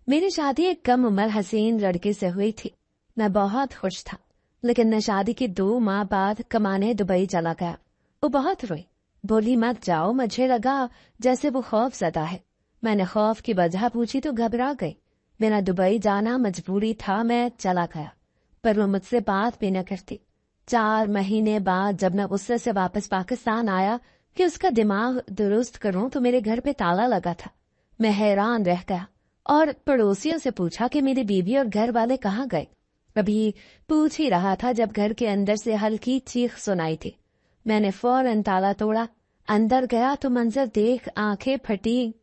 मेरी शादी एक कम उम्र हसीन लड़के से हुई थी। मैं बहुत खुश था, लेकिन मैं शादी के 2 माह बाद कमाने दुबई चला गया। वो बहुत रोई, बोली मत जाओ। मुझे लगा जैसे वो खौफ ज़दा है। मैंने खौफ की वजह पूछी तो घबरा गई। मेरा दुबई जाना मजबूरी था, मैं चला गया, पर वो मुझसे बात भी न करती। 4 महीने बाद जब मैं उससे से वापस पाकिस्तान आया कि उसका दिमाग दुरुस्त करूं तो मेरे घर पे ताला लगा था। मैं हैरान रह गया और पड़ोसियों से पूछा कि मेरी बीवी और घर वाले कहाँ गए। अभी पूछ ही रहा था जब घर के अंदर से हल्की चीख सुनाई थी। मैंने फौरन ताला तोड़ा, अंदर गया तो मंजर देख आंखें फटी।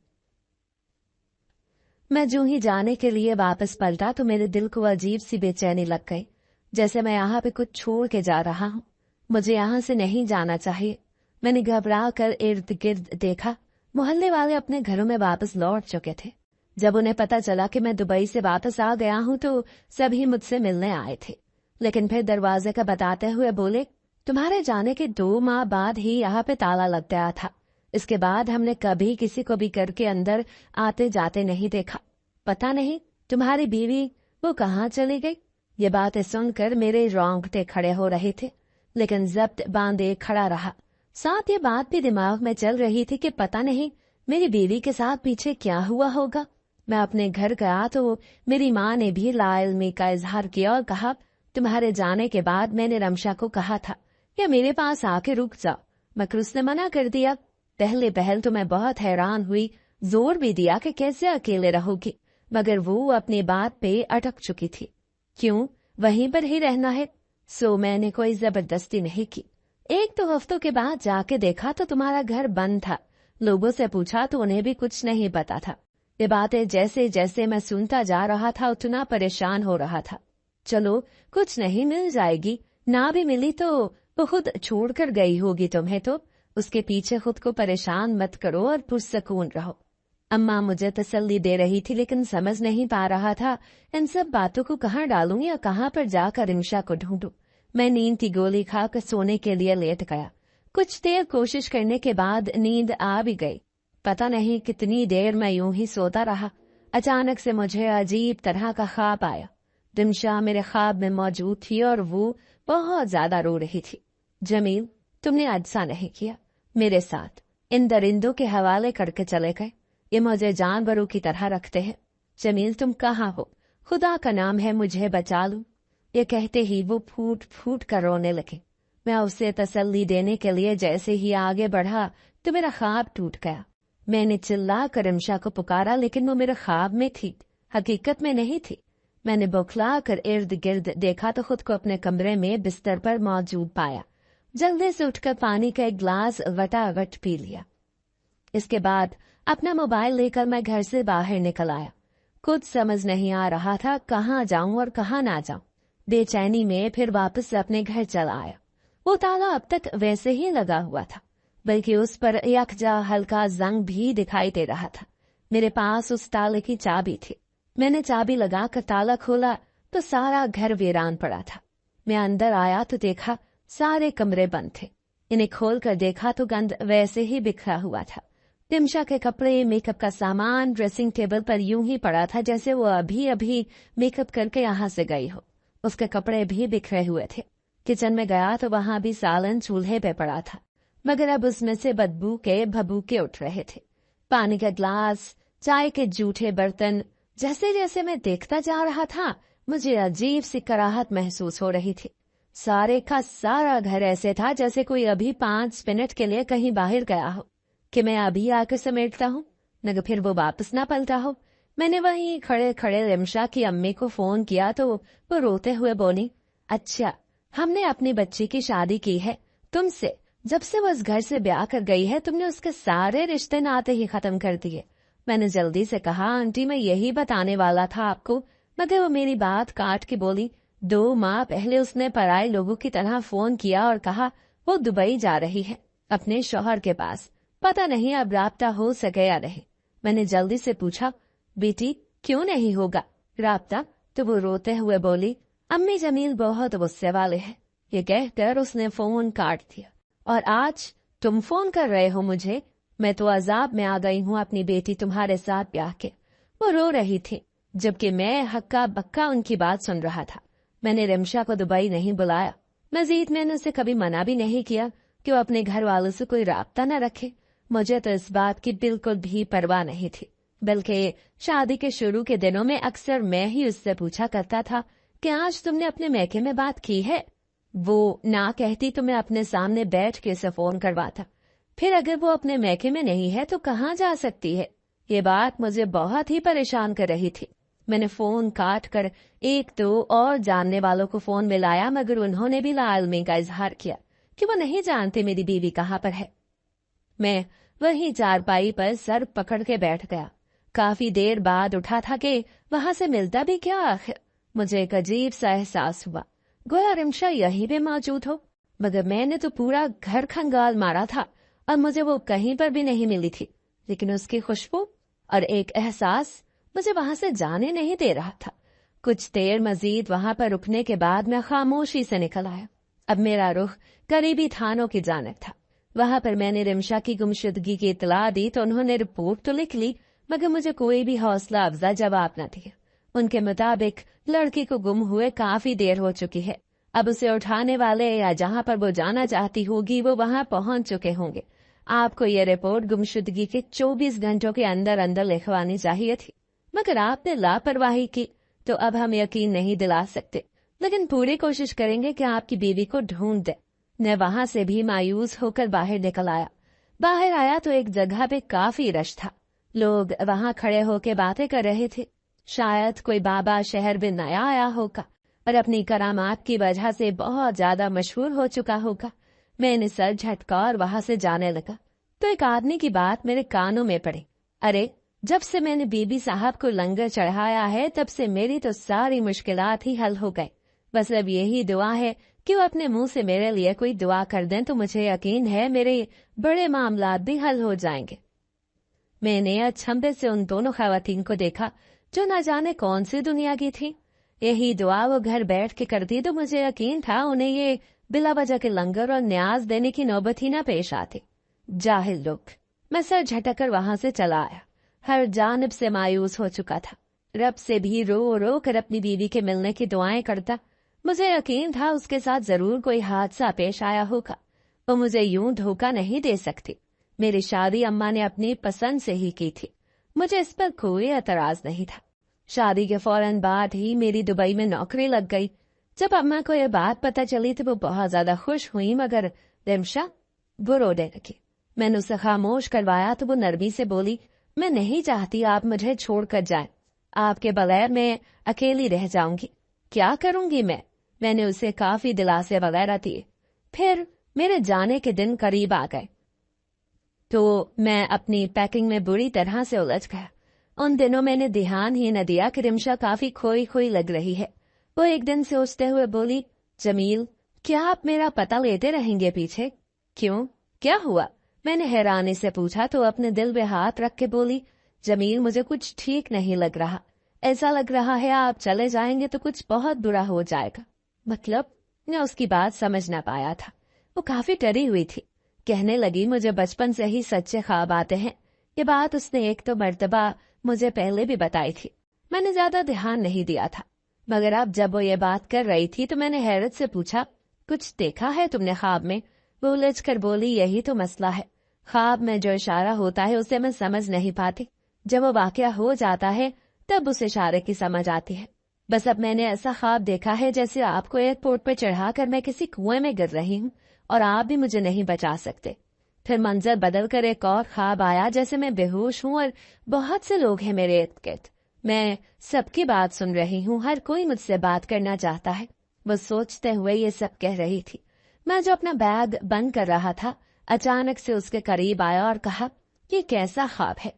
मैं जूं ही जाने के लिए वापस पलटा तो मेरे दिल को अजीब सी बेचैनी लग गई, जैसे मैं यहाँ पे कुछ छोड़ के जा रहा हूँ। मुझे यहाँ से नहीं जाना चाहिए। मैंने घबरा कर इर्द गिर्द देखा। मोहल्ले वाले अपने घरों में वापस लौट चुके थे। जब उन्हें पता चला कि मैं दुबई से वापस आ गया हूँ तो सभी मुझसे मिलने आए थे, लेकिन फिर दरवाजे का बताते हुए बोले, तुम्हारे जाने के 2 माह बाद ही यहाँ पे ताला लग गया था। इसके बाद हमने कभी किसी को भी घर के अंदर आते जाते नहीं देखा। पता नहीं तुम्हारी बीवी वो कहाँ चली गई। ये बातें सुनकर मेरे रोंगटे खड़े हो रहे थे, लेकिन जब्त बांधे खड़ा रहा। साथ ये बात भी दिमाग में चल रही थी कि पता नहीं मेरी बीवी के साथ पीछे क्या हुआ होगा। मैं अपने घर गया तो मेरी माँ ने भी लाइल्मी का इजहार किया और कहा, तुम्हारे जाने के बाद मैंने रमशा को कहा था या मेरे पास आके रुक जाओ, मगर उसने मना कर दिया। पहले पहल तो मैं बहुत हैरान हुई, जोर भी दिया कि कैसे अकेले रहोगी, मगर वो अपनी बात पे अटक चुकी थी। क्यों, वहीं पर ही रहना है। सो मैंने कोई जबरदस्ती नहीं की। 1-2 हफ्तों के बाद जाके देखा तो तुम्हारा घर बंद था। लोगों से पूछा तो उन्हें भी कुछ नहीं पता था। ये बातें जैसे जैसे मैं सुनता जा रहा था उतना परेशान हो रहा था। चलो कुछ नहीं, मिल जाएगी, ना भी मिली तो वो खुद छोड़कर गई होगी तुम्हें, तो उसके पीछे खुद को परेशान मत करो और पुरसकून रहो। अम्मा मुझे तसल्ली दे रही थी, लेकिन समझ नहीं पा रहा था इन सब बातों को कहाँ डालूं या कहाँ पर जाकर रिमशा को ढूंढूं। मैं नींद की गोली खाकर सोने के लिए लेट गया। कुछ देर कोशिश करने के बाद नींद आ भी गई। पता नहीं कितनी देर मैं यूं ही सोता रहा। अचानक से मुझे अजीब तरह का ख्वाब आया। रिमशा मेरे ख्वाब में मौजूद थी और वो बहुत ज्यादा रो रही थी। जमील, तुमने ऐसा नहीं किया, मेरे साथ इन दरिंदों के हवाले करके चले गए। ये मुझे जानवरों की तरह रखते हैं। जमील, तुम कहाँ हो? खुदा का नाम है, मुझे बचा लो। ये कहते ही वो फूट फूट कर रोने लगे। मैं उसे तसल्ली देने के लिए जैसे ही आगे बढ़ा तो मेरा ख्वाब टूट गया। मैंने चिल्ला कर रिमशा को पुकारा, लेकिन वो मेरे ख्वाब में थी, हकीकत में नहीं थी। मैंने बौखला कर इर्द गिर्द देखा तो खुद को अपने कमरे में बिस्तर पर मौजूद पाया। जल्दी से उठकर पानी का एक गिलास वटावट पी लिया। इसके बाद अपना मोबाइल लेकर मैं घर से बाहर निकल आया। कुछ समझ नहीं आ रहा था कहाँ जाऊं और कहाँ ना जाऊं। बेचैनी में फिर वापस अपने घर चला आया। वो ताला अब तक वैसे ही लगा हुआ था, बल्कि उस पर यकजा हल्का जंग भी दिखाई दे रहा था। मेरे पास उस ताले की चाबी थी। मैंने चाबी लगाकर ताला खोला तो सारा घर वीरान पड़ा था। मैं अंदर आया तो देखा सारे कमरे बंद थे। इन्हें खोल कर देखा तो गंद वैसे ही बिखरा हुआ था। रिमशा के कपड़े, मेकअप का सामान ड्रेसिंग टेबल पर यूं ही पड़ा था जैसे वो अभी अभी मेकअप करके यहाँ से गई हो। उसके कपड़े भी बिखरे हुए थे। किचन में गया तो वहां भी सालन चूल्हे पे पड़ा था, मगर अब उसमें से बदबू के भभूके उठ रहे थे। पानी का ग्लास, चाय के जूठे बर्तन। जैसे जैसे मैं देखता जा रहा था मुझे अजीब सी कराहत महसूस हो रही थी। सारे का सारा घर ऐसे था जैसे कोई अभी 5 मिनट के लिए कहीं बाहर गया हो, कि मैं अभी आकर समेटता हूँ मगर फिर वो वापस ना पलटा हो। मैंने वहीं खड़े खड़े रिमशा की अम्मी को फोन किया तो वो रोते हुए बोली, अच्छा, हमने अपनी बच्ची की शादी की है तुमसे। जब से वो उस घर से ब्याह कर गई है तुमने उसके सारे रिश्ते नाते ही खत्म कर दिए। मैंने जल्दी से कहा, आंटी मैं यही बताने वाला था आपको, मगर वो मेरी बात काट के बोली, 2 माह पहले उसने पराए लोगों की तरह फोन किया और कहा वो दुबई जा रही है अपने शौहर के पास। पता नहीं अब राब्ता हो सके या नहीं। मैंने जल्दी से पूछा, बेटी क्यों नहीं होगा राब्ता? तो वो रोते हुए बोली, अम्मी जमील बहुत गुस्से वाले हैं। ये कहकर उसने फोन काट दिया। और आज तुम फोन कर रहे हो मुझे? मैं तो अजाब में आ गई हूँ अपनी बेटी तुम्हारे साथ ब्याह के। वो रो रही थी। जबकि मैं हक्का बक्का उनकी बात सुन रहा था। मैंने रिमशा को दुबई नहीं बुलाया। मजीद मैंने उसे कभी मना भी नहीं किया कि वो अपने घर वालों से कोई राब्ता न रखे। मुझे तो इस बात की बिल्कुल भी परवाह नहीं थी, बल्कि शादी के शुरू के दिनों में अक्सर मैं ही उससे पूछा करता था कि आज तुमने अपने मैके में बात की है। वो ना कहती तो मैं अपने सामने बैठ के उसे फोन करवाता। फिर अगर वो अपने मैके में नहीं है तो कहाँ जा सकती है? ये बात मुझे बहुत ही परेशान कर रही थी। मैंने फोन काट कर एक दो और जानने वालों को फोन मिलाया, मगर उन्होंने भी लाइल्मी का इजहार किया कि वो नहीं जानते मेरी बीवी कहाँ पर है। मैं वही चारपाई पर सर पकड़ के बैठ गया। काफी देर बाद उठा था कि वहां से मिलता भी क्या आखिर। मुझे एक अजीब सा एहसास हुआ, गोया रिमशा यहीं पे मौजूद हो, मगर मैंने तो पूरा घर खंगाल मारा था और मुझे वो कहीं पर भी नहीं मिली थी। लेकिन उसकी खुशबू और एक एहसास मुझे वहां से जाने नहीं दे रहा था। कुछ देर मजीद वहां पर रुकने के बाद मैं खामोशी से निकल आया। अब मेरा रुख करीबी थानों की जानिब था। वहां पर मैंने रिमशा की गुमशुदगी की इतला दी तो उन्होंने रिपोर्ट तो लिख ली, मगर मुझे कोई भी हौसला अफजा जवाब न दिया। उनके मुताबिक लड़की को गुम हुए काफी देर हो चुकी है। अब उसे उठाने वाले या जहां पर वो जाना चाहती होगी वो वहां पहुंच चुके होंगे। आपको ये रिपोर्ट गुमशुदगी के 24 घंटों के अंदर अंदर लिखवानी चाहिए थी, मगर आपने लापरवाही की। तो अब हम यकीन नहीं दिला सकते, लेकिन पूरी कोशिश करेंगे कि आपकी बीवी को ढूंढ दे। मैं वहां से भी मायूस होकर बाहर निकल आया। बाहर आया तो एक जगह पे काफी रश था। लोग वहां खड़े होकर बातें कर रहे थे। शायद कोई बाबा शहर में नया आया होगा और अपनी करामात की वजह से बहुत ज्यादा मशहूर हो चुका होगा। मैंने सर झटका और वहां से जाने लगा तो एक आदमी की बात मेरे कानों में पड़ी। अरे, जब से मैंने बीबी साहब को लंगर चढ़ाया है तब से मेरी तो सारी मुश्किलात ही हल हो गए। बस अब यही दुआ है कि वो अपने मुंह से मेरे लिए कोई दुआ कर दें तो मुझे यकीन है मेरे बड़े मामलात भी हल हो जाएंगे। मैंने अचंभे से उन दोनों खवातीन को देखा जो न जाने कौन सी दुनिया की थी। यही दुआ वो घर बैठ के करती तो मुझे यकीन था उन्हें ये बिला वजह के लंगर और न्याज देने की नौबत ही न पेश आती। जाहिल लोग। मैं सर झटक कर वहां से चला आया। हर जानिब से मायूस हो चुका था। रब से भी रो रो कर अपनी बीवी के मिलने की दुआएं करता। मुझे यकीन था उसके साथ जरूर कोई हादसा पेश आया होगा। वो मुझे यूं धोखा नहीं दे सकती। मेरी शादी अम्मा ने अपनी पसंद से ही की थी। मुझे इस पर कोई एतराज नहीं था। शादी के फौरन बाद ही मेरी दुबई में नौकरी लग गई। जब अम्मा को यह बात पता चली तो वो बहुत ज्यादा खुश हुई, मगर रिमशा वो रोने लगी। मैंने उसे खामोश करवाया तो वो नरमी से बोली, मैं नहीं चाहती आप मुझे छोड़कर जाएं। आपके बगैर मैं अकेली रह जाऊंगी। क्या करूंगी मैं? मैंने उसे काफी दिलासे वगैरह दिए। फिर मेरे जाने के दिन करीब आ गए तो मैं अपनी पैकिंग में बुरी तरह से उलझ गया। उन दिनों मैंने ध्यान ही न दिया कि रिमशा काफी खोई खोई लग रही है। वो एक दिन सोचते हुए बोली, जमील, क्या आप मेरा पता लेते रहेंगे पीछे? क्यों, क्या हुआ? मैंने हैरानी से पूछा तो अपने दिल पे हाथ रख के बोली, जमील, मुझे कुछ ठीक नहीं लग रहा। ऐसा लग रहा है आप चले जाएंगे तो कुछ बहुत बुरा हो जाएगा। मतलब? मैं उसकी बात समझ न पाया था। वो काफी डरी हुई थी। कहने लगी, मुझे बचपन से ही सच्चे ख्वाब आते हैं। ये बात उसने एक तो मर्तबा मुझे पहले भी बताई थी। मैंने ज्यादा ध्यान नहीं दिया था, मगर अब जब वो ये बात कर रही थी तो मैंने हैरत से पूछा, कुछ देखा है तुमने ख्वाब में? वो उलझ कर बोली, यही तो मसला है। ख्वाब में जो इशारा होता है उसे मैं समझ नहीं पाती। जब वो वाकया हो जाता है तब उस इशारे की समझ आती है। बस अब मैंने ऐसा ख्वाब देखा है जैसे आपको एयरपोर्ट पर चढ़ाकर मैं किसी कुएं में गिर रही हूँ और आप भी मुझे नहीं बचा सकते। फिर मंजर बदल कर एक और ख्वाब आया जैसे मैं बेहोश हूँ और बहुत से लोग हैं मेरे इर्द गिर्द। मैं सबकी बात सुन रही हूँ, हर कोई मुझसे बात करना चाहता है। वो सोचते हुए ये सब कह रही थी। मैं जो अपना बैग बंद कर रहा था अचानक से उसके करीब आया और कहा, ये कैसा ख्वाब है?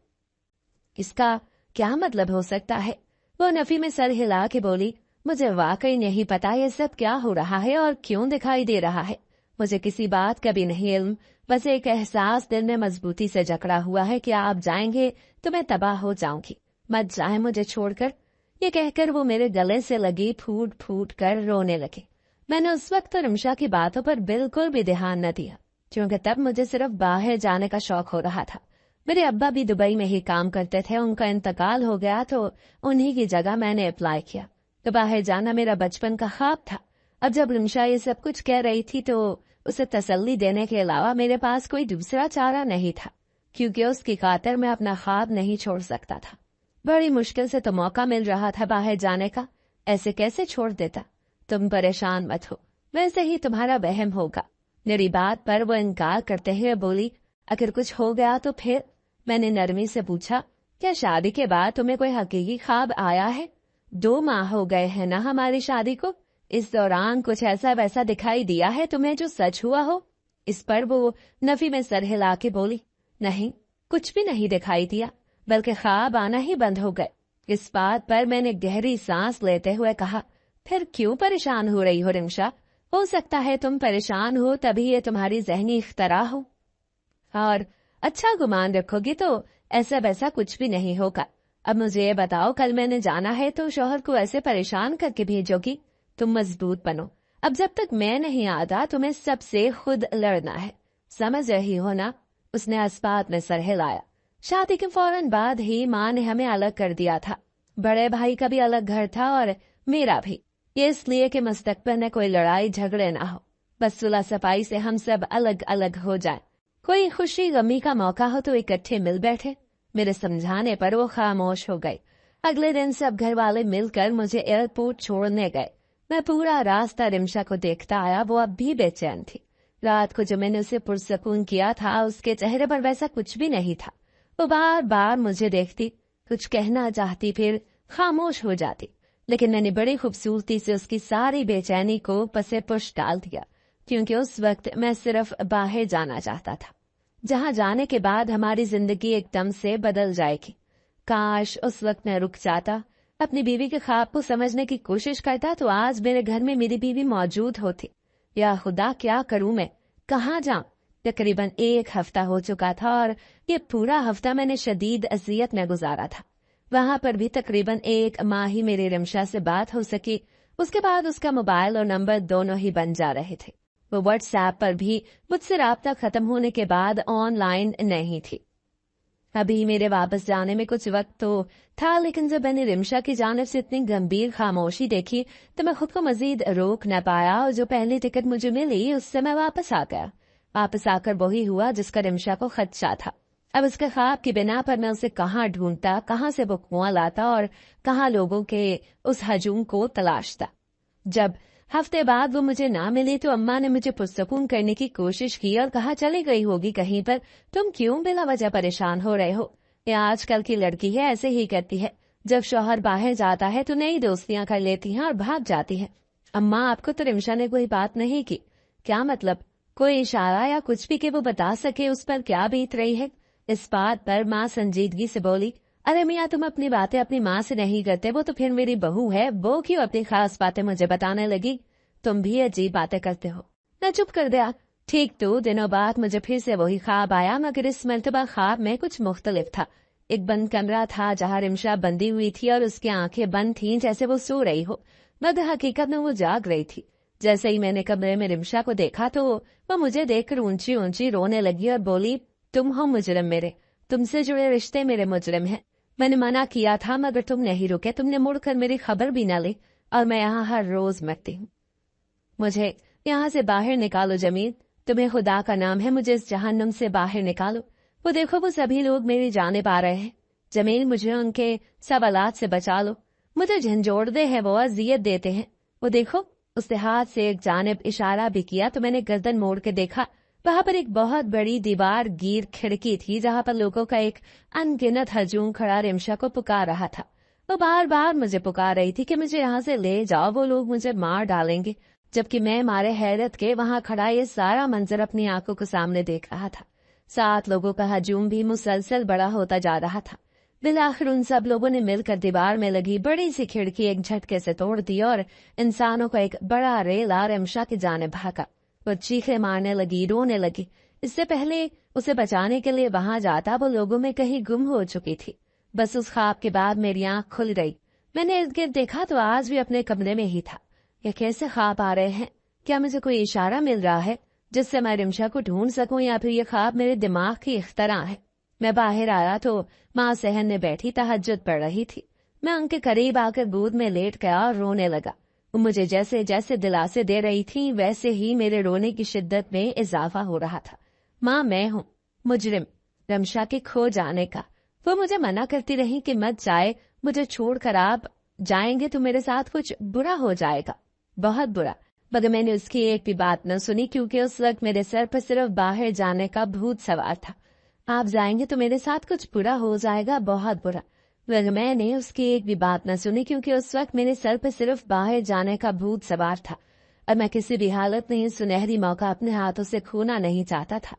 इसका क्या मतलब हो सकता है? वो नफी में सर हिला के बोली, मुझे वाकई नहीं पता ये सब क्या हो रहा है और क्यों दिखाई दे रहा है। मुझे किसी बात का भी नहीं इल्म, बस एक एहसास दिल में मजबूती से जकड़ा हुआ है कि आप जाएंगे तो मैं तबाह हो जाऊंगी। मत जाए मुझे छोड़कर। ये कहकर वो मेरे गले से लगी फूट फूट कर रोने लगे। मैंने उस वक्त रिमशा की बातों पर बिल्कुल भी ध्यान न दिया, क्योंकि तब मुझे सिर्फ बाहर जाने का शौक हो रहा था। मेरे अब्बा भी दुबई में ही काम करते थे, उनका इंतकाल हो गया तो उन्हीं की जगह मैंने अप्लाई किया। तो बाहर जाना मेरा बचपन का ख्वाब था। अब जब रिमशा ये सब कुछ कह रही थी तो उसे तसल्ली देने के अलावा मेरे पास कोई दूसरा चारा नहीं था, क्योंकि उसकी खातिर मैं अपना ख्वाब नहीं छोड़ सकता था। बड़ी मुश्किल से तो मौका मिल रहा था बाहर जाने का, ऐसे कैसे छोड़ देता। तुम परेशान मत हो, वैसे ही तुम्हारा वहम होगा। मेरी बात पर वो इनकार करते हुए बोली, अगर कुछ हो गया तो फिर? मैंने नरमी से पूछा, क्या शादी के बाद तुम्हें कोई हकीकी ख्वाब आया है? 2 माह हो गए हैं ना हमारी शादी को, इस दौरान कुछ ऐसा वैसा दिखाई दिया है तुम्हें जो सच हुआ हो? इस पर वो नफी में सर हिला के बोली, नहीं, कुछ भी नहीं दिखाई दिया, बल्कि ख्वाब आना ही बंद हो गए। इस बात पर मैंने गहरी सांस लेते हुए कहा, फिर क्यों परेशान हो रही हो रिमशा? हो सकता है तुम परेशान हो तभी ये तुम्हारी ज़हनी इख्तरा हो, और अच्छा गुमान रखोगी तो ऐसा वैसा कुछ भी नहीं होगा। अब मुझे ये बताओ, कल मैंने जाना है तो शौहर को ऐसे परेशान करके भेजोगी? तुम मजबूत बनो, अब जब तक मैं नहीं आता तुम्हें सबसे खुद लड़ना है, समझ रही हो ना? उसने अस्पात में सर हिलाया। शादी के फौरन बाद ही माँ ने हमें अलग कर दिया था। बड़े भाई का भी अलग घर था और मेरा भी, ये इसलिए कि मुस्तकबिल में कोई लड़ाई झगड़े ना हो, बस सुलह सफाई से हम सब अलग अलग हो जाएं। कोई खुशी गमी का मौका हो तो इकट्ठे मिल बैठे। मेरे समझाने पर वो खामोश हो गई। अगले दिन सब घर वाले मिलकर मुझे एयरपोर्ट छोड़ने गए। मैं पूरा रास्ता रिमशा को देखता आया, वो अब भी बेचैन थी। रात को जो मैंने उसे पुरसकून किया था उसके चेहरे पर वैसा कुछ भी नहीं था। वो बार बार मुझे देखती, कुछ कहना चाहती, फिर खामोश हो जाती, लेकिन मैंने बड़ी खूबसूरती से उसकी सारी बेचैनी को पसे पुश डाल दिया, क्योंकि उस वक्त मैं सिर्फ बाहर जाना चाहता था, जहां जाने के बाद हमारी जिंदगी एकदम से बदल जाएगी। काश उस वक्त मैं रुक जाता, अपनी बीवी के ख्वाब को समझने की कोशिश करता, तो आज मेरे घर में मेरी बीवी मौजूद होती। या खुदा, क्या करूं मैं, कहाँ जाऊं? तकरीबन 1 हफ्ता हो चुका था और ये पूरा हफ्ता मैंने शदीद अजियत में गुजारा था। वहां पर भी तकरीबन 1 माह ही मेरी रिमशा से बात हो सकी। उसके बाद उसका मोबाइल और नंबर दोनों ही बन जा रहे थे। वो व्हाट्सएप पर भी मुझसे राब्ता खत्म होने के बाद ऑनलाइन नहीं थी। अभी मेरे वापस जाने में कुछ वक्त तो था, लेकिन जब मैंने रिमशा की जानिब से इतनी गंभीर खामोशी देखी तो मैं खुद को मजीद रोक न पाया, और जो पहली टिकट मुझे मिली उससे मैं वापस आ गया। वापस आकर वही हुआ जिसका रिमशा को खदशा था। अब उसके ख्वाब की बिना पर मैं उसे कहाँ ढूंढता, कहाँ से वो कुआं लाता और कहाँ लोगों के उस हजूम को तलाशता। जब हफ्ते बाद वो मुझे ना मिली तो अम्मा ने मुझे पुरसकून करने की कोशिश की और कहा, चली गई होगी कहीं पर, तुम क्यों बिला वजह परेशान हो रहे हो? ये आजकल की लड़की है, ऐसे ही करती है, जब शौहर बाहर जाता है तो नई दोस्तियां कर लेती हैं और भाग जाती है। अम्मा, आपको तो रिमशा ने कोई बात नहीं की? क्या मतलब? कोई इशारा या कुछ भी कि वो बता सके उस पर क्या बीत रही है? इस बात पर माँ संजीदगी से बोली, अरे मियाँ, तुम अपनी बातें अपनी माँ से नहीं करते, वो तो फिर मेरी बहू है, वो क्यों अपनी खास बातें मुझे बताने लगी? तुम भी अजीब बातें करते हो। मैं चुप कर दिया। ठीक 2 दिनों बाद मुझे फिर से वही ख्वाब आया, मगर इस मर्तबा ख्वाब में कुछ मुख्तलिफ था। एक बंद कमरा था जहाँ रिमशा बंदी हुई थी और उसकी आंखें बंद थीं जैसे वो सो रही हो, मगर हकीकत में वो जाग रही थी। जैसे ही मैंने कमरे में रिमशा को देखा तो वो मुझे देखकर ऊंची ऊंची रोने लगी और बोली, तुम हो मुजरिम मेरे, तुमसे जुड़े रिश्ते मेरे मुजरिम हैं। मैंने मना किया था मगर तुम नहीं रुके, तुमने मुड़कर मेरी खबर भी न ली, और मैं यहाँ हर रोज मरती हूँ। मुझे यहाँ से बाहर निकालो जमीन, तुम्हें खुदा का नाम है, मुझे इस जहन्नुम से बाहर निकालो। वो देखो, वो सभी लोग मेरी जानिब आ रहे हैं। जमीन, मुझे उनके सवालात से बचा लो, मुझे झंझोड़ते हैं, वो अजियत देते हैं। वो देखो, उसने हाथ से एक जानिब इशारा भी किया तो मैंने गर्दन मोड़ के देखा। वहां पर एक बहुत बड़ी दीवार गिर खिड़की थी जहां पर लोगों का एक अनगिनत हजूम खड़ा रिमशा को पुकार रहा था। वो बार बार मुझे पुकार रही थी कि मुझे यहाँ से ले जाओ, वो लोग मुझे मार डालेंगे, जबकि मैं मारे हैरत के वहां खड़ा ये सारा मंजर अपनी आंखों को सामने देख रहा था। 7 लोगों का हजूम भी मुसलसल बड़ा होता जा रहा था। बिलाखिर उन सब लोगों ने मिलकर दीवार में लगी बड़ी सी खिड़की एक झटके से तोड़ दी और इंसानों का एक बड़ा रेला रिमशा की जानिब भागा। वो चीखें मारने लगी, रोने लगी। इससे पहले उसे बचाने के लिए वहां जाता वो लोगों में कहीं गुम हो चुकी थी। बस उस ख्वाब के बाद मेरी आंख खुल गई। मैंने इर्द गिर्द देखा तो आज भी अपने कमरे में ही था। ये कैसे ख्वाब आ रहे हैं? क्या मुझे कोई इशारा मिल रहा है जिससे मैं रिमशा को ढूंढ सकूं, या फिर ये ख्वाब मेरे दिमाग की इख्तरा है? मैं बाहर आया तो माँ सहन में बैठी तहज्जुद पढ़ रही थी। मैं उनके करीब आकर गोद में लेट गया और रोने लगा। वो मुझे जैसे जैसे दिलासे दे रही थी वैसे ही मेरे रोने की शिद्दत में इजाफा हो रहा था। माँ, मैं हूँ मुजरिम, रमशा के खो जाने का। वो मुझे मना करती रही कि मत जाए, मुझे छोड़कर आप जाएंगे तो मेरे साथ कुछ बुरा हो जाएगा, बहुत बुरा। मगर मैंने उसकी एक भी बात न सुनी, क्योंकि उस वक्त मेरे सर पर सिर्फ बाहर जाने का भूत सवार था। आप जाएंगे तो मेरे साथ कुछ बुरा हो जाएगा, बहुत बुरा। मगर मैंने उसकी एक भी बात न सुनी, क्योंकि उस वक्त मेरे सर पर सिर्फ बाहर जाने का भूत सवार था और मैं किसी भी हालत में सुनहरी मौका अपने हाथों से खोना नहीं चाहता था।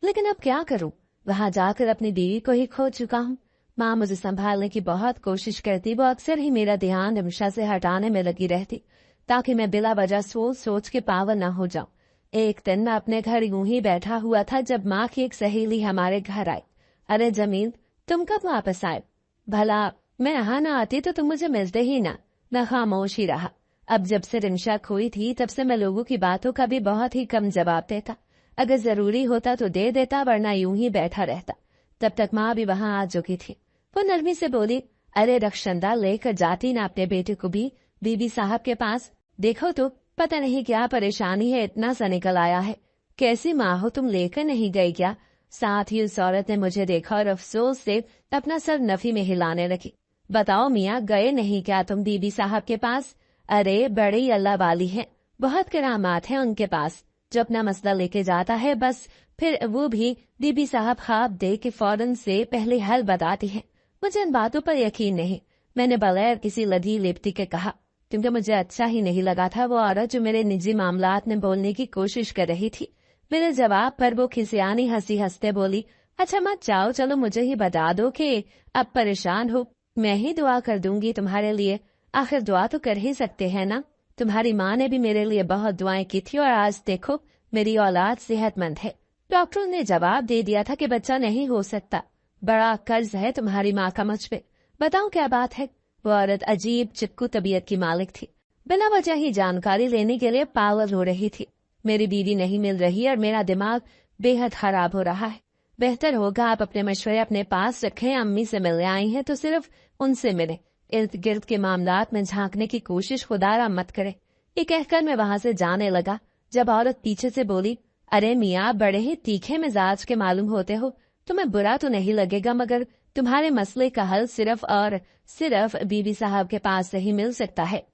लेकिन अब क्या करूं, वहां जाकर अपनी बीवी को ही खो चुका हूं। माँ मुझे संभालने की बहुत कोशिश करती, वो अक्सर ही मेरा ध्यान रमशा से हटाने में लगी रहती ताकि मैं बिला वजह सोच सोच के पागल न हो जाऊं। एक दिन मैं अपने घर यूं ही बैठा हुआ था जब माँ की एक सहेली हमारे घर आई। अरे जमील, तुम कब वापस आए? भला मैं यहाँ न आती तो तुम मुझे मिलते ही ना। मैं खामोश ही रहा। अब जब से रिंशा खोई थी तब से मैं लोगों की बातों का भी बहुत ही कम जवाब देता। अगर जरूरी होता तो दे देता, वरना यूं ही बैठा रहता। तब तक माँ भी वहां आ चुकी थी। वो नरमी से बोली, अरे रक्षंदा, लेकर जाती ना अपने बेटे को भी बीबी साहब के पास। देखो तो पता नहीं क्या परेशानी है, इतना सा निकल आया है। कैसी माँ हो तुम, लेकर नहीं गई क्या? साथ ही उस औरत ने मुझे देखा और अफसोस से अपना सर नफी में हिलाने लगी। बताओ मियाँ, गए नहीं क्या तुम बीबी साहब के पास? अरे बड़ी अल्लाह वाली है, बहुत करामात है उनके पास। जो अपना मसला लेके जाता है बस फिर वो भी बीबी साहब ख्वाब दे के फौरन से पहले हल बताती है। मुझे इन बातों पर यकीन नहीं। मैंने बगैर किसी लधी लिपटी के कहा, क्योंकि मुझे अच्छा ही नहीं लगा था वो औरत जो मेरे निजी मामलात में बोलने की कोशिश कर रही थी। मेरे जवाब पर वो खिसियानी हंसी हंसते बोली, अच्छा मत जाओ, चलो मुझे ही बता दो कि अब परेशान हो, मैं ही दुआ कर दूंगी तुम्हारे लिए। आखिर दुआ तो कर ही सकते हैं ना। तुम्हारी माँ ने भी मेरे लिए बहुत दुआएं की थी और आज देखो मेरी औलाद सेहतमंद है। डॉक्टरों ने जवाब दे दिया था कि बच्चा नहीं हो सकता। बड़ा कर्ज है तुम्हारी माँ का मुझ पे। बताओ क्या बात है? वो औरत अजीब चिपकू तबीयत की मालिक थी। बिना वजह ही जानकारी लेने के लिए पागल हो रही थी। मेरी बीवी नहीं मिल रही और मेरा दिमाग बेहद खराब हो रहा है। बेहतर होगा आप अपने मशवरे अपने पास रखें। अम्मी से मिलने आई हैं तो सिर्फ उनसे मिले। इर्द गिर्द के मामलात में झांकने की कोशिश खुदारा मत करे। ये कहकर मैं वहां से जाने लगा जब औरत पीछे से बोली, अरे मियाँ, बड़े ही तीखे मिजाज के मालूम होते हो। तुम्हें बुरा तो नहीं लगेगा, मगर तुम्हारे मसले का हल सिर्फ और सिर्फ बीबी साहब के पास से ही मिल सकता है।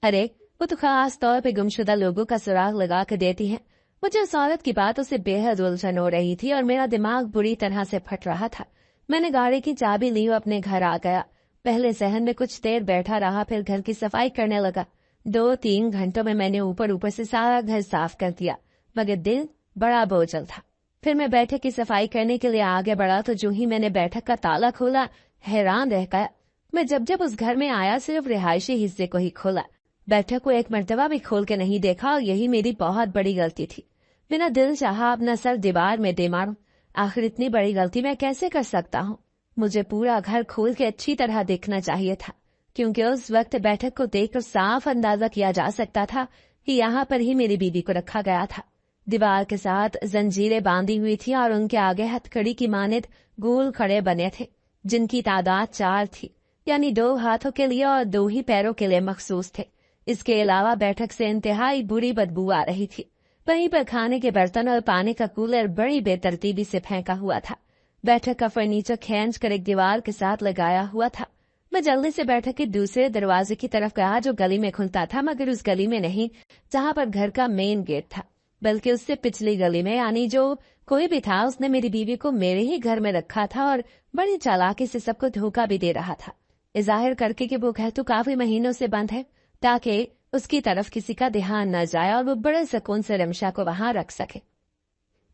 अरे वो तो खास तौर पे गुमशुदा लोगों का सुराग लगा कर देती है। मुझे उस औरत की बातों से बेहद उलझन हो रही थी और मेरा दिमाग बुरी तरह से फट रहा था। मैंने गाड़ी की चाबी ली और अपने घर आ गया। पहले सहन में कुछ देर बैठा रहा, फिर घर की सफाई करने लगा। 2-3 घंटों में मैंने ऊपर ऊपर से सारा घर साफ कर दिया, मगर दिल बड़ा बोझल था। फिर मैं बैठक की सफाई करने के लिए आगे बढ़ा तो जो ही मैंने बैठक का ताला खोला, हैरान रह गया। मैं जब जब उस घर में आया सिर्फ रिहायशी हिस्से को ही खोला, बैठक को एक मर्तबा भी खोल के नहीं देखा, और यही मेरी बहुत बड़ी गलती थी। बिना दिल चाहा अपना सर दीवार में दे मारूं। आखिर इतनी बड़ी गलती मैं कैसे कर सकता हूँ? मुझे पूरा घर खोल के अच्छी तरह देखना चाहिए था, क्योंकि उस वक्त बैठक को देखकर साफ अंदाजा किया जा सकता था कि यहाँ पर ही मेरी बीवी को रखा गया था। दीवार के साथ जंजीरें बांधी हुई थी और उनके आगे हथकड़ी की मानिद गोल खड़े बने थे, जिनकी तादाद 4 थी, यानी 2 हाथों के लिए और 2 ही पैरों के लिए मखसूस थे। इसके अलावा बैठक से इंतहाई बुरी बदबू आ रही थी। वहीं पर खाने के बर्तन और पानी का कूलर बड़ी बेतरतीबी से फेंका हुआ था। बैठक का फर्नीचर खींच कर एक दीवार के साथ लगाया हुआ था। मैं जल्दी से बैठक के दूसरे दरवाजे की तरफ गया जो गली में खुलता था, मगर उस गली में नहीं जहाँ पर घर का मेन गेट था, बल्कि उससे पिछली गली में, यानी जो कोई भी था उसने मेरी बीवी को मेरे ही घर में रखा था और बड़ी चालाकी से सबको धोखा भी दे रहा था, जाहिर करके कि वो घर तो काफी महीनों से बंद है ताकि उसकी तरफ किसी का ध्यान न जाए और वो बड़े सुकून से रमशा को वहां रख सके।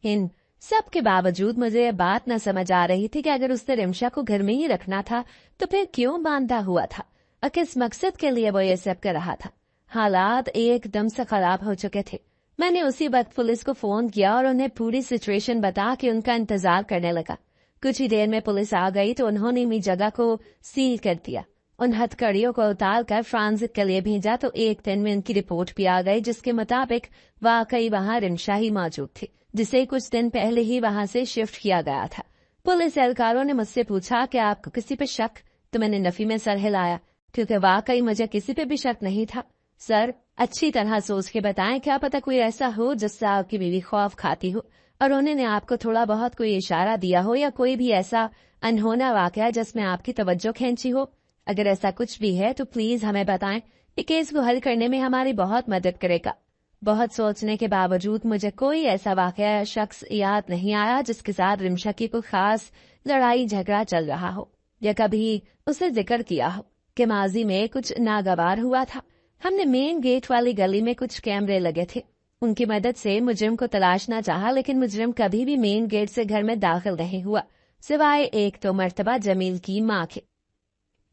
इन सब के बावजूद मुझे ये बात न समझ आ रही थी कि अगर उसने रिमशा को घर में ही रखना था तो फिर क्यों बांधा हुआ था और किस मकसद के लिए वो ये सब कर रहा था। हालात एकदम से खराब हो चुके थे। मैंने उसी वक्त पुलिस को फोन किया और उन्हें पूरी सिचुएशन बता के उनका इंतजार करने लगा। कुछ ही देर में पुलिस आ गई तो उन्होंने मेरी जगह को सील कर दिया। उन हथकड़ियों को उतार कर फ्रांसिक के लिए भेजा तो एक दिन में उनकी रिपोर्ट भी आ गई, जिसके मुताबिक वाकई वहां रिमशा ही मौजूद थी, जिसे कुछ दिन पहले ही वहां से शिफ्ट किया गया था। पुलिस एहलकारों ने मुझसे पूछा कि आपको किसी पे शक, तो मैंने नफी में सर हिलाया, क्योंकि वाकई मुझे किसी पे भी शक नहीं था। सर, अच्छी तरह सोच के बताएं, क्या पता कोई ऐसा हो जिससे आपकी बीवी खौफ खाती हो और उन्होंने आपको थोड़ा बहुत कोई इशारा दिया हो, या कोई भी ऐसा अनहोना वाकया जिसमें आपकी तवज्जो खींची हो। अगर ऐसा कुछ भी है तो प्लीज हमें बताएं, ये केस को हल करने में हमारी बहुत मदद करेगा। बहुत सोचने के बावजूद मुझे कोई ऐसा वाकया या शख्स याद नहीं आया जिसके साथ रिमशा की कोई खास लड़ाई झगड़ा चल रहा हो, या कभी उसे जिक्र किया हो कि माजी में कुछ नागवार हुआ था। हमने मेन गेट वाली गली में कुछ कैमरे लगे थे, उनकी मदद से मुजरिम को तलाशना चाहा, लेकिन मुजरिम कभी भी मेन गेट से घर में दाखिल नहीं हुआ, सिवाय एक तो मर्तबा जमील की माँ के।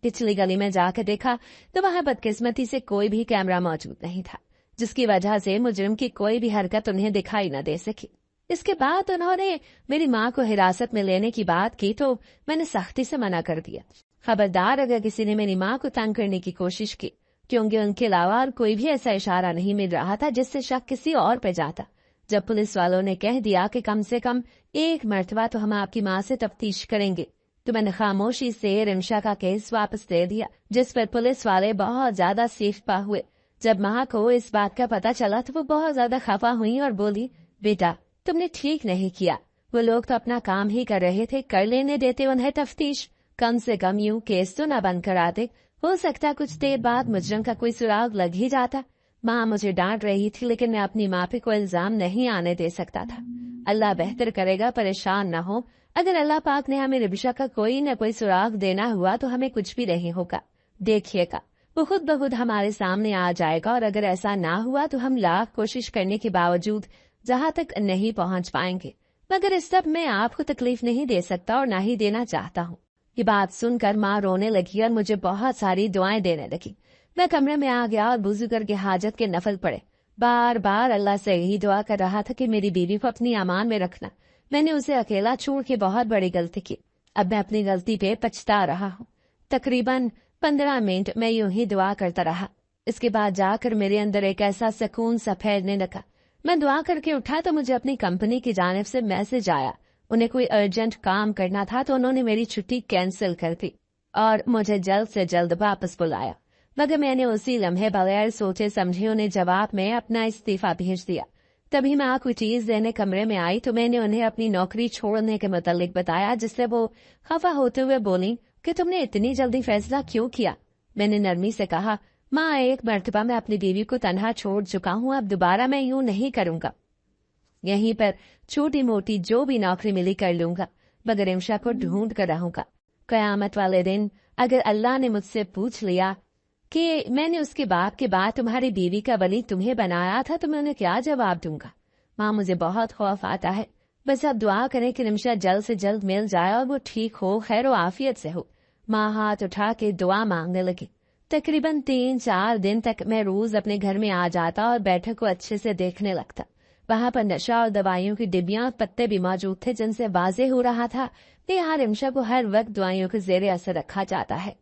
पिछली गली में जाकर देखा तो वहां बदकिस्मती से कोई भी कैमरा मौजूद नहीं था, जिसकी वजह से मुजरिम की कोई भी हरकत उन्हें दिखाई न दे सकी। इसके बाद उन्होंने मेरी माँ को हिरासत में लेने की बात की तो मैंने सख्ती से मना कर दिया। खबरदार अगर किसी ने मेरी माँ को तंग करने की कोशिश की, क्योंकि उनके अलावा कोई भी ऐसा इशारा नहीं मिल रहा था जिससे शक किसी और पे जाता। जब पुलिस वालों ने कह दिया कि कम से कम एक मर्तबा तो हम आपकी माँ से तफ्तीश करेंगे, तो मैंने खामोशी से रिमशा का केस वापस दे दिया, जिस पर पुलिस वाले बहुत ज्यादा सीफपा हुए। जब माँ को इस बात का पता चला तो वो बहुत ज्यादा खफा हुई और बोली, बेटा तुमने ठीक नहीं किया, वो लोग तो अपना काम ही कर रहे थे, कर लेने देते उन्हें तफ्तीश, कम से कम यूं केस तो न बंद कराते, हो सकता कुछ देर बाद मुजरिम का कोई सुराग लग ही जाता। माँ मुझे डांट रही थी, लेकिन मैं अपनी माँ पे कोई इल्जाम नहीं आने दे सकता था। अल्लाह बेहतर करेगा, परेशान न हो। अगर अल्लाह पाक ने हमें रिमशा का कोई न कोई सुराग देना हुआ तो हमें कुछ भी नहीं होगा, देखिएगा वो खुद ब खुद हमारे सामने आ जाएगा, और अगर ऐसा ना हुआ तो हम लाख कोशिश करने के बावजूद जहाँ तक नहीं पहुँच पाएंगे, मगर इस सब में आपको तकलीफ नहीं दे सकता और ना ही देना चाहता हूँ। ये बात सुनकर माँ रोने लगी और मुझे बहुत सारी दुआएं देने लगी। मैं कमरे में आ गया और वुजू करके हाजत के नफल पड़े। बार बार अल्लाह से यही दुआ कर रहा था कि मेरी बीवी को अपनी अमान में रखना। मैंने उसे अकेला छोड़ के बहुत बड़ी गलती की। अब मैं अपनी गलती पे पछता रहा हूँ। तकरीबन 15 मिनट मैं यूं ही दुआ करता रहा। इसके बाद जाकर मेरे अंदर एक ऐसा सुकून सा फैलने लगा। मैं दुआ करके उठा तो मुझे अपनी कंपनी की जानिब से मैसेज आया। उन्हें कोई अर्जेंट काम करना था तो उन्होंने मेरी छुट्टी कैंसिल कर दी और मुझे जल्द से जल्द वापस बुलाया, मगर मैंने उसी लम्हे बगैर सोचे समझे उन्हें जवाब में अपना इस्तीफा भेज दिया। तभी मैं कोई चीज देने कमरे में आई तो मैंने उन्हें अपनी नौकरी छोड़ने के मुतालिक बताया, जिससे वो खफा होते हुए बोली कि तुमने इतनी जल्दी फैसला क्यों किया। मैंने नरमी से कहा, माँ एक मर्तबा मैं अपनी बीवी को तन्हा छोड़ चुका हूँ, अब दोबारा मैं यूं नहीं करूंगा। यहीं पर छोटी मोटी जो भी नौकरी मिली कर लूंगा, मगर रिमशा को ढूंढ कर रहूंगा। कयामत वाले दिन अगर अल्लाह ने मुझसे पूछ लिया कि मैंने उसके बाप के बाद तुम्हारी बीवी का वली तुम्हें बनाया था, तो मैं उन्हें क्या जवाब दूंगा। माँ मुझे बहुत खौफ आता है, बस अब दुआ करें कि रिमशा जल्द से जल्द मिल जाए और वो ठीक हो, खैर व आफियत से हो। माँ हाथ उठा के दुआ मांगने लगी। तकरीबन 3-4 दिन तक मैं रोज अपने घर में आ जाता और बैठक को अच्छे से देखने लगता। वहां पर नशा और दवाइयों की डिब्बियां पत्ते भी मौजूद थे, जिनसे वाज़ेह हो रहा था कि यहाँ रिमशा को हर वक्त दवाइयों के जेर असर रखा जाता है,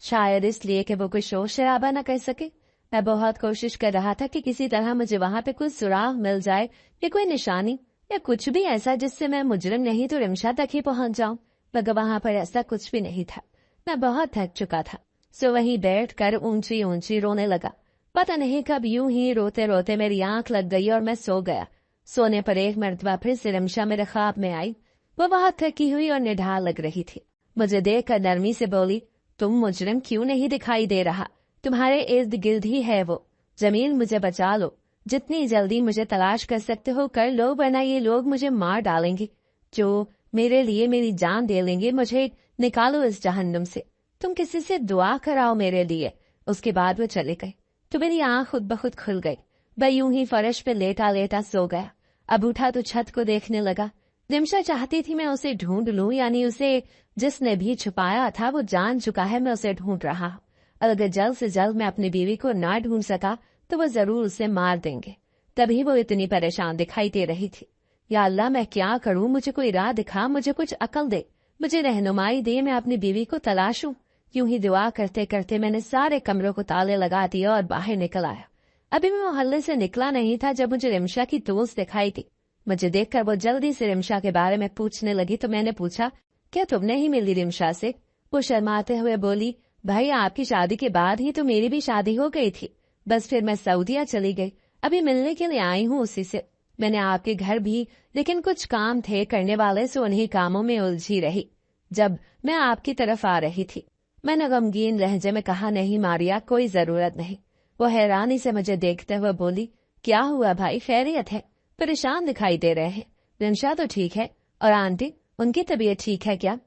शायद इसलिए कि वो कोई शोर शराबा न कर सके। मैं बहुत कोशिश कर रहा था कि किसी तरह मुझे वहां पे कुछ सुराग मिल जाए या कोई निशानी या कुछ भी ऐसा जिससे मैं मुजरिम नहीं तो रिमशा तक ही पहुंच जाऊं, मगर वहां पर ऐसा कुछ भी नहीं था। मैं बहुत थक चुका था, सो वहीं बैठ कर ऊंची ऊंची रोने लगा। पता नहीं कब यूं ही रोते रोते मेरी आंख लग गई और मैं सो गया। सोने पर एक मर्तबा फिर से रिमशा मेरे ख्वाब में आई। वो बहुत थकी हुई और निढाल लग रही थी। मुझे देखकर नरमी से बोली, तुम मुजरिम क्यों नहीं दिखाई दे रहा? तुम्हारे इर्द गिर्द ही है वो। जमील मुझे बचा लो, जितनी जल्दी मुझे तलाश कर सकते हो कर लो, वरना ये लोग मुझे मार डालेंगे। जो मेरे लिए मेरी जान दे लेंगे, मुझे निकालो इस जहन्नुम से। तुम किसी से दुआ कराओ मेरे लिए। उसके बाद वो चले गए तो मेरी आंख खुद ब खुद खुल गई। मैं यूं ही फर्श पे लेटा लेटा सो गया। अब उठा तो छत को देखने लगा। रिमशा चाहती थी मैं उसे ढूंढ लूं, यानी उसे जिसने भी छुपाया था वो जान चुका है, मैं उसे ढूंढ रहा हूं। अगर जल्द से जल्द मैं अपनी बीवी को ना ढूंढ सका तो वो जरूर उसे मार देंगे। तभी वो इतनी परेशान दिखाई दे रही थी। या अल्लाह मैं क्या करूं, मुझे कोई राह दिखा, मुझे कुछ अकल दे, मुझे रहनुमाई दे, मैं अपनी बीवी को तलाशूं। यूं ही दुआ करते करते मैंने सारे कमरों को ताले लगा दिया और बाहर निकल आया। अभी मैं मोहल्ले से निकला नहीं था जब मुझे रिमशा की दोस्त दिखाई थी। मुझे देखकर वो जल्दी से रिमशा के बारे में पूछने लगी तो मैंने पूछा, क्या तुमने ही मिली रिमशा से? वो शर्माते हुए बोली, भाई आपकी शादी के बाद ही तो मेरी भी शादी हो गई थी, बस फिर मैं सऊदीया चली गई, अभी मिलने के लिए आई हूँ उसी से। मैंने आपके घर भी, लेकिन कुछ काम थे करने वाले, सो उन्हीं कामों में उलझी रही जब मैं आपकी तरफ आ रही थी। मैंने गमगीन लहजे में कहा, नहीं मारिया, कोई जरूरत नहीं। वो हैरानी से मुझे देखते हुए बोली, क्या हुआ भाई, खैरियत है? परेशान दिखाई दे रहे हैं। रिमशा तो ठीक है, और आंटी, उनकी तबीयत ठीक है क्या?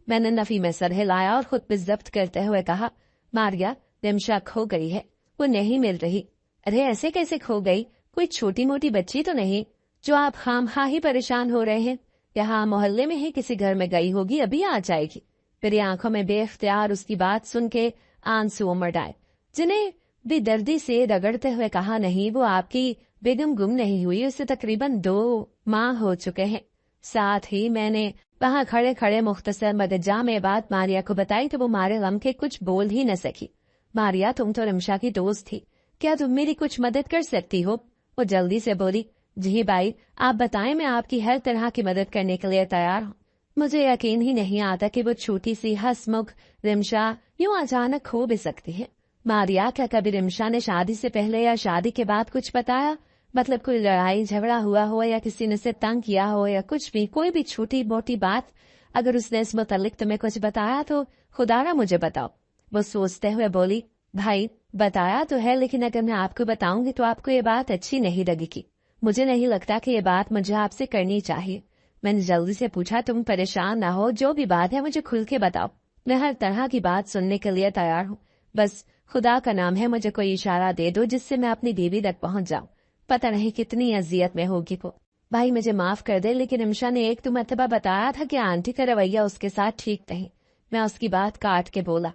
मैंने नफी में सर हिलाया और खुद पे जब्त करते हुए कहा, मारिया, रिमशा खो गई है, वो नहीं मिल रही। अरे ऐसे कैसे खो गई? कोई छोटी मोटी बच्ची तो नहीं जो आप खामखा ही परेशान हो रहे हैं? यहाँ मोहल्ले में ही किसी घर में गई होगी, अभी आ जाएगी। मेरी आंखों में बेख्तियार उसकी बात सुन के आंसू उमड़ आए, जिन्हें बेदर्दी से रगड़ते हुए कहा, नहीं, वो आपकी बेगम गुम नहीं हुई, उसे तकरीबन 2 माह हो चुके हैं। साथ ही मैंने वहां खड़े खड़े मुख्तसर मदजा में बात मारिया को बताई तो वो मारे गम के कुछ बोल ही न सकी। मारिया, तुम तो रिमशा की दोस्त थी, क्या तुम मेरी कुछ मदद कर सकती हो? वो जल्दी से बोली, जी भाई, आप बताएं, मैं आपकी हर तरह की मदद करने के लिए तैयार हूँ। मुझे यकीन ही नहीं आता कि वो छोटी सी हंसमुख रिमशा यूं अचानक खो भी सकती है। मारिया, क्या कभी रिमशा ने शादी से पहले या शादी के बाद कुछ बताया? मतलब कोई लड़ाई झगड़ा हुआ हो या किसी ने उसे तंग किया हो या कुछ भी, कोई भी छोटी मोटी बात, अगर उसने इस मुतालिक तुम्हें कुछ बताया तो खुदारा मुझे बताओ। वो सोचते हुए बोली, भाई बताया तो है, लेकिन अगर मैं आपको बताऊंगी तो आपको ये बात अच्छी नहीं लगेगी। मुझे नहीं लगता कि ये बात मुझे आपसे करनी चाहिए। मैंने जल्दी से पूछा, तुम परेशान ना हो, जो भी बात है मुझे खुल के बताओ, मैं हर तरह की बात सुनने के लिए तैयार हूँ। बस खुदा का नाम है, मुझे कोई इशारा दे दो जिससे मैं अपनी बीवी तक पहुंच जाऊं। पता नहीं कितनी अजियत में होगी वो। भाई मुझे माफ कर दे, लेकिन रिमशा ने एक मरतबा बताया था कि आंटी का रवैया उसके साथ ठीक नहीं। मैं उसकी बात काट के बोला,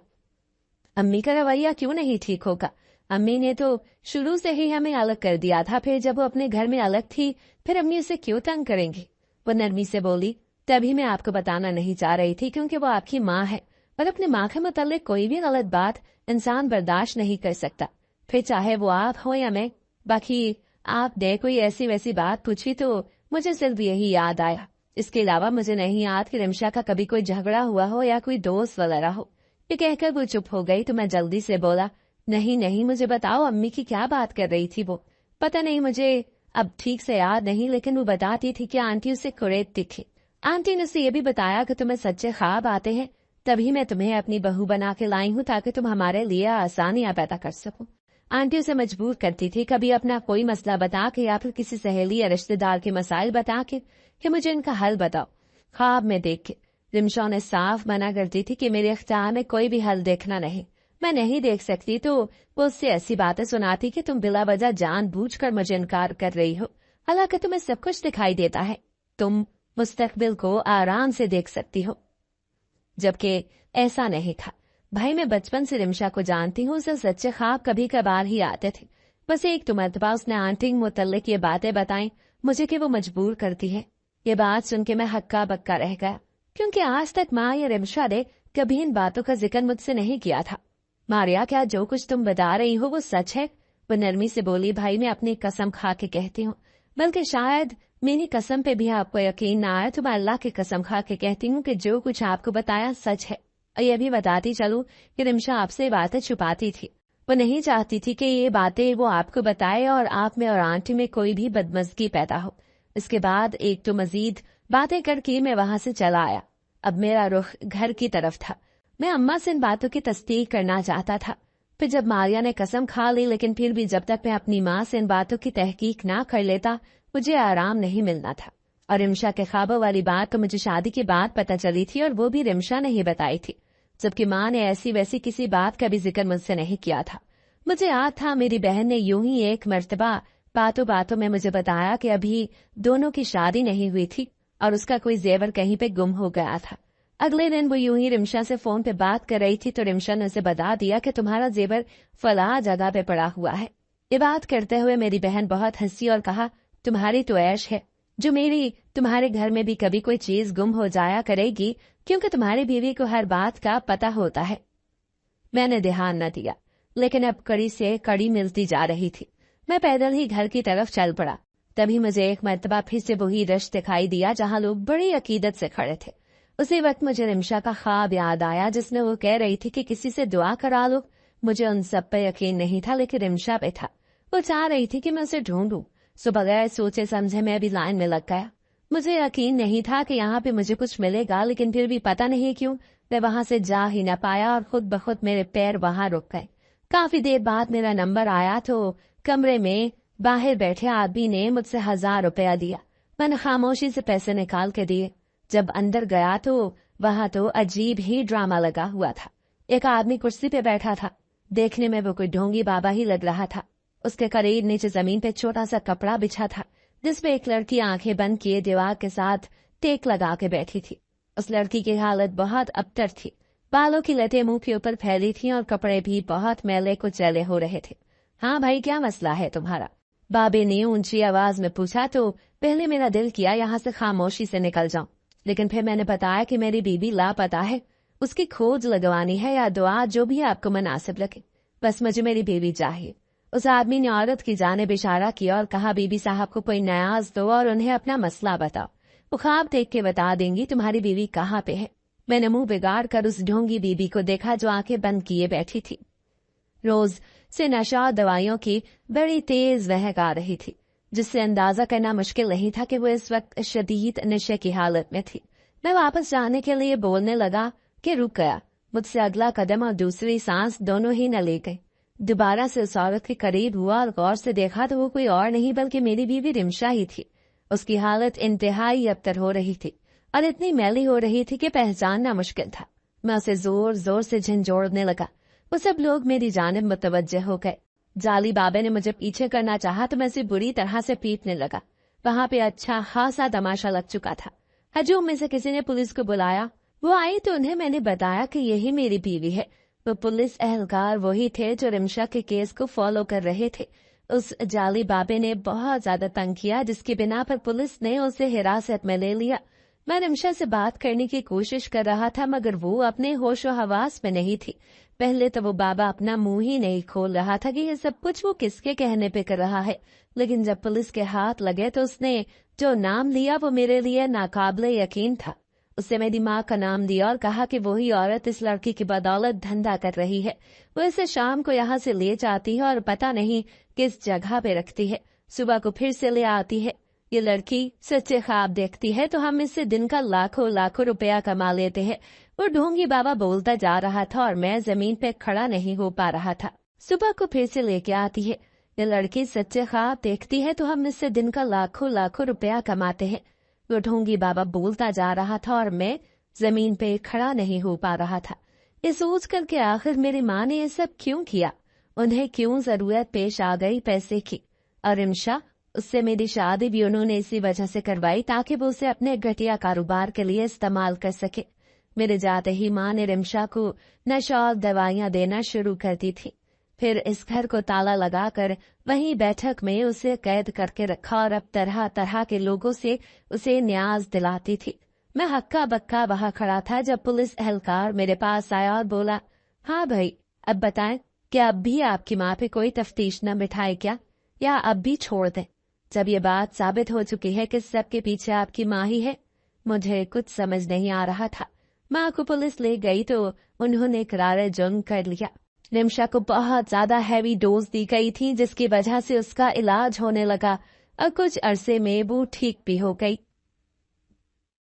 अम्मी का रवैया क्यों नहीं ठीक होगा? अम्मी ने तो शुरू से ही हमें अलग कर दिया था, फिर जब वो अपने घर में अलग थी फिर अम्मी उसे क्यों तंग करेंगी? वो नरमी से बोली, तभी मैं आपको बताना नहीं चाह रही थी क्योंकि वो आपकी माँ है, और अपने माँ के मुतालिक कोई भी गलत बात इंसान बर्दाश्त नहीं कर सकता, फिर चाहे वो आप हो या मैं। बाकी आपने कोई ऐसी वैसी बात पूछी तो मुझे सिर्फ यही याद आया, इसके अलावा मुझे नहीं याद कि रिमशा का कभी कोई झगड़ा हुआ हो या कोई दोस्त वगैरह हो। ये कहकर वो चुप हो गई तो मैं जल्दी से बोला, नहीं नहीं, मुझे बताओ, अम्मी की क्या बात कर रही थी वो? पता नहीं, मुझे अब ठीक से याद नहीं, लेकिन वो बताती थी कि आंटी उसे कुरेदती थी। आंटी ने उसे ये भी बताया कि तुम्हें सच्चे ख्वाब आते हैं, तभी मैं तुम्हें अपनी बहू बना के लाई हूँ ताकि तुम हमारे लिए आसानियां पैदा कर सको। आंटी उसे मजबूर करती थी, कभी अपना कोई मसला बता के या फिर किसी सहेली या रिश्तेदार के मसाइल बता के कि मुझे इनका हल बताओ। ख्वाब में देख के रिमशा ने साफ मना करती थी कि मेरे इख्तियार में कोई भी हल देखना नहीं, मैं नहीं देख सकती। तो वो उससे ऐसी बातें सुनाती कि तुम बिला वजह जानबूझकर मुझे इनकार कर रही हो, हालांकि तुम्हें सब कुछ दिखाई देता है, तुम मुस्तकबिल को आराम से देख सकती हो। जबकि ऐसा नहीं था। भाई मैं बचपन से रिमशा को जानती हूँ, उसे सच्चे ख्वाब कभी कभार ही आते थे। बस एक मरतबा उसने आंटी मुतल्लिक ये बातें बताई मुझे कि वो मजबूर करती है। ये बात सुन के मैं हक्का बक्का रह गया, क्योंकि आज तक माँ या रिमशा ने कभी इन बातों का जिक्र मुझसे नहीं किया था। मारिया, क्या जो कुछ तुम बता रही हो वो सच है? वो नरमी से बोली, भाई मैं अपनी कसम खा के कहती हूँ, बल्कि शायद मेरी कसम पे भी आपको यकीन ना आए तो मैं अल्लाह की कसम खा के कहती हूँ कि जो कुछ आपको बताया सच है। और ये भी बताती चलूं कि रिमशा आपसे बातें छुपाती थी, वो नहीं चाहती थी कि ये बातें वो आपको बताए और आप में और आंटी में कोई भी बदमज़गी पैदा हो। इसके बाद एक तो मजीद बातें करके मैं वहां से चला आया। अब मेरा रुख घर की तरफ था। मैं अम्मा से इन बातों की तस्दीक करना चाहता था। फिर जब मारिया ने कसम खा ली, लेकिन फिर भी जब तक मैं अपनी माँ से इन बातों की तहकीक ना कर लेता मुझे आराम नहीं मिलना था। और रिमशा के ख्वाबों वाली बात तो मुझे शादी के बाद पता चली थी, और वो भी रिमशा ने ही बताई थी, जबकि माँ ने ऐसी वैसी किसी बात का भी जिक्र मुझसे नहीं किया था। मुझे याद था मेरी बहन ने यूं ही एक मर्तबा बातों बातों में मुझे बताया कि अभी दोनों की शादी नहीं हुई थी और उसका कोई जेवर कहीं पे गुम हो गया था। अगले दिन वो यूं ही रिमशा से फोन पे बात कर रही थी तो रिमशा ने उसे बता दिया कि तुम्हारा जेवर फलां जगह पे पड़ा हुआ है। ये बात करते हुए मेरी बहन बहुत हंसी और कहा, तुम्हारी तो ऐश है जो मेरी तुम्हारे घर में भी कभी कोई चीज गुम हो जाया करेगी, क्योंकि तुम्हारी बीवी को हर बात का पता होता है। मैंने ध्यान न दिया, लेकिन अब कड़ी से कड़ी मिलती जा रही थी। मैं पैदल ही घर की तरफ चल पड़ा। तभी मुझे एक मर्तबा फिर से वही रश दिखाई दिया जहाँ लोग बड़ी अकीदत से खड़े थे। उसी वक्त मुझे रिमशा का ख्वाब याद आया जिसमें वो कह रही थी कि किसी से दुआ करा लो। मुझे उन सब पे यकीन नहीं था, लेकिन रिमशा पे था। वो चाह रही थी कि मैं उसे ढूंढूं। सो बगैर सोचे समझे मैं भी लाइन में लग गया। मुझे यकीन नहीं था कि यहाँ पे मुझे कुछ मिलेगा, लेकिन फिर भी पता नहीं क्यों मैं वहां से जा ही न पाया और खुद ब खुद मेरे पैर वहां रुक गए। काफी देर बाद मेरा नंबर आया तो कमरे में बाहर बैठे आदमी ने मुझसे 1000 रुपया दिया। मैंने खामोशी से पैसे निकाल के दिए। जब अंदर गया तो वहां तो अजीब ही ड्रामा लगा हुआ था। एक आदमी कुर्सी पे बैठा था। देखने में वो कोई ढोंगी बाबा ही लग रहा था। उसके करीब नीचे जमीन पे छोटा सा कपड़ा बिछा था, जिसपे एक लड़की आंखें बंद किए दीवार के साथ टेक लगा के बैठी थी। उस लड़की की हालत बहुत अबतर थी। बालों की लटें मुंह के ऊपर फैली थी और कपड़े भी बहुत मैले कुचैले हो रहे थे। हाँ भाई, क्या मसला है तुम्हारा? बाबे ने ऊंची आवाज में पूछा तो पहले मेरा दिल किया यहाँ से खामोशी से निकल जाऊं, लेकिन फिर मैंने बताया कि मेरी बीबी लापता है। उसकी खोज लगवानी है या दुआ, जो भी आपको मुनासिब लगे। बस मुझे मेरी बीबी चाहिए। उस आदमी ने औरत की जानिब इशारा किया और कहा, बीबी साहब को कोई न्याज दो और उन्हें अपना मसला बताओ। वो ख्वाब देख के बता देंगी तुम्हारी बीवी कहाँ पे है। मैंने मुंह बिगाड़ कर उस ढोंगी बीबी को देखा जो आंखें बंद किए बैठी थी। रोज से नशा और दवाइयों की बड़ी तेज महक आ रही थी, जिससे अंदाजा करना मुश्किल नहीं था कि वो इस वक्त शदीद नशे की हालत में थी। मैं वापस जाने के लिए बोलने लगा कि रुक गया। मुझसे अगला कदम और दूसरी सांस दोनों ही न ले गए। दोबारा से उस औरत के करीब हुआ और गौर से देखा तो वो कोई और नहीं बल्कि मेरी बीवी रिमशा ही थी। उसकी हालत इंतहाई अबतर हो रही थी और इतनी मैली हो रही थी कि पहचानना मुश्किल था। मैं उसे जोर जोर से झंझोड़ने लगा। वो सब लोग मेरी जानिब मुतवज्जे हो गए। जाली बाबे ने मुझे पीछे करना चाहा तो मैं उसे बुरी तरह से पीटने लगा। वहां पे अच्छा खासा तमाशा लग चुका था। हजूम में से किसी ने पुलिस को बुलाया। वो आई तो उन्हें मैंने बताया कि यही मेरी बीवी है। वो पुलिस एहलकार वही थे जो रिमशा के केस को फॉलो कर रहे थे। उस जाली बाबे ने बहुत ज्यादा तंग किया, जिसकी बिना पर पुलिस ने उसे हिरासत में ले लिया। मैं रिमशा से बात करने की कोशिश कर रहा था, मगर वो अपने होशो हवास में नहीं थी। पहले तो वो बाबा अपना मुंह ही नहीं खोल रहा था कि ये सब कुछ वो किसके कहने पे कर रहा है, लेकिन जब पुलिस के हाथ लगे तो उसने जो नाम लिया वो मेरे लिए नाकाबिले यकीन था। उससे मेरी माँ का नाम दिया और कहा कि वही औरत इस लड़की की बदौलत धंधा कर रही है। वो इसे शाम को यहाँ से ले जाती है और पता नहीं किस जगह पे रखती है। सुबह को फिर से ले आती है। ये लड़की सच्चे ख्वाब देखती है तो हम इससे दिन का लाखों लाखों रुपया कमा लेते हैं। वो ढोंगी बाबा बोलता जा रहा था और मैं जमीन पे खड़ा नहीं हो पा रहा था। सुबह को फिर से लेके आती है। ये लड़की सच्चे ख्वाब देखती है तो हम इससे दिन का लाखों लाखों रुपया कमाते हैं। वो ढोंगी बाबा बोलता जा रहा था और मैं जमीन पे खड़ा नहीं हो पा रहा था। ये सोच कर के आखिर मेरी माँ ने ये सब क्यों किया, उन्हें क्यों जरूरत पेश आ गई पैसे की। और रिमशा, उससे मेरी शादी भी उन्होंने इसी वजह से करवाई ताकि वो उसे अपने घटिया कारोबार के लिए इस्तेमाल कर सके। मेरे जाते ही माँ ने रिमशा को नशा और दवाइयां देना शुरू कर दी थी। फिर इस घर को ताला लगाकर वहीं बैठक में उसे कैद करके रखा और अब तरह तरह के लोगों से उसे न्याज दिलाती थी। मैं हक्का बक्का वहां खड़ा था जब पुलिस एहलकार मेरे पास आया और बोला, हाँ भाई, अब बताएं, क्या अब भी आपकी माँ पे कोई तफ्तीश न बिठाए क्या, या अब भी छोड़ दें? जब ये बात साबित हो चुकी है कि सबके पीछे आपकी माँ ही है। मुझे कुछ समझ नहीं आ रहा था। माँ को पुलिस ले गई तो उन्होंने इकरार जुर्म कर लिया। रिमशा को बहुत ज्यादा हैवी डोज दी गई थी, जिसकी वजह से उसका इलाज होने लगा और कुछ अरसे में वो ठीक भी हो गई।